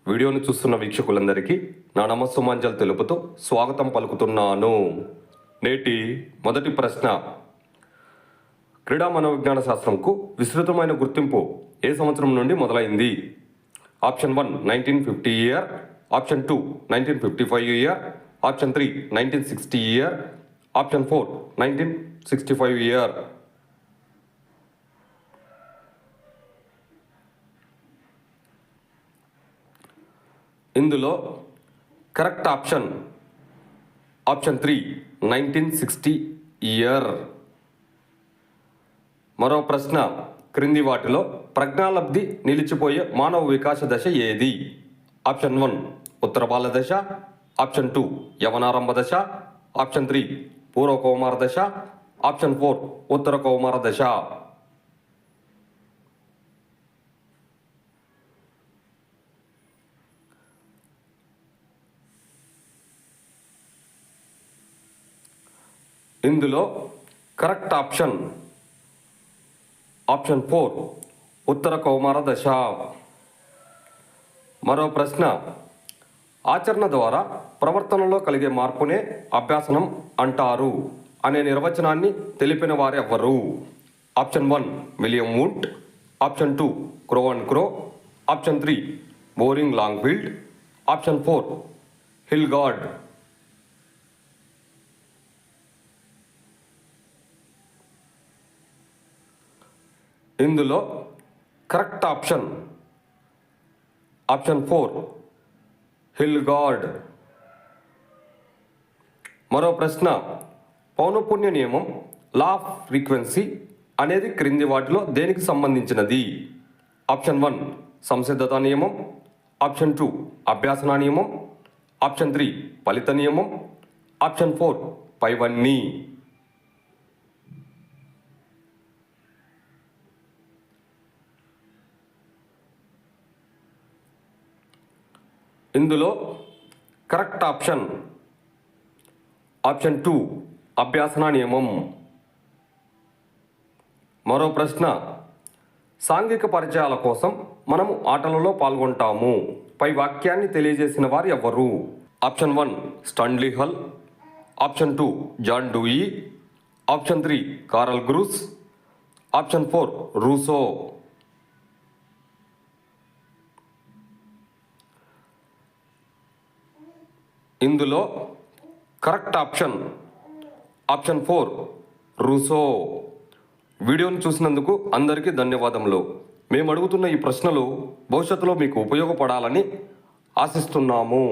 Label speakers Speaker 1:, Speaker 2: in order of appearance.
Speaker 1: వీడియోను చూస్తున్న వీక్షకులందరికీ నా నమస్సుమాంజలు తెలుపుతూ స్వాగతం పలుకుతున్నాను. నేటి మొదటి ప్రశ్న, క్రీడా మనోవిజ్ఞాన శాస్త్రంకు విస్తృతమైన గుర్తింపు ఏ సంవత్సరం నుండి మొదలైంది? Option 1 1950 year, option 2 1955 year, option 3 1960 year, option 4 1965 year. ఇందులో కరెక్ట్ ఆప్షన్ 3 1960 ఇయర్. మరో ప్రశ్న, క్రింది వాటిలో ప్రజ్ఞాలబ్ధి నిలిచిపోయే మానవ వికాస దశ ఏది? ఆప్షన్ 1 ఉత్తర బాల దశ, ఆప్షన్ 2 యవనారంభ దశ, ఆప్షన్ 3 పూర్వ కౌమార దశ, ఆప్షన్ 4 ఉత్తర కౌమార దశ. ఇందులో కరెక్ట్ ఆప్షన్ 4 ఉత్తర కౌమార దశ. మరో ప్రశ్న, ఆచరణ ద్వారా ప్రవర్తనలో కలిగే మార్పునే అభ్యాసనం అంటారు అనే నిర్వచనాన్ని తెలిపిన వారెవ్వరు? Option 1 William Wood, option 2 Crow and Crow, option 3 Boring Langfeld, option 4 Hilgard. ఇందులో కరెక్ట్ ఆప్షన్ 4 హిల్గార్డ్. మరో ప్రశ్న, పౌనఃపున్య నియమం లా ఆఫ్ ఫ్రీక్వెన్సీ అనేది క్రింది వాటిలో దేనికి సంబంధించినది? ఆప్షన్ 1 సంసిద్ధత నియమం, ఆప్షన్ 2 అభ్యాసన నియమం, ఆప్షన్ 3 ఫలిత నియమం, ఆప్షన్ 4 పైవన్నీ. ఇందులో కరెక్ట్ ఆప్షన్ 2 అభ్యాసన నియమం. మరో ప్రశ్న, సాంఘిక పరిచయాల కోసం మనము ఆటలలో పాల్గొంటాము పై వాక్యాన్ని తెలియజేసిన వారు ఎవరు? Option 1 Stanley Hall, option 2 John Dewey, option 3 Carl Groos, option 4 Rousseau. ఇందులో కరెక్ట్ ఆప్షన్ 4 రూసో. వీడియోను చూసినందుకు అందరికీ ధన్యవాదములు. మేము అడుగుతున్న ఈ ప్రశ్నలు భవిష్యత్తులో మీకు ఉపయోగపడాలని ఆశిస్తున్నాము.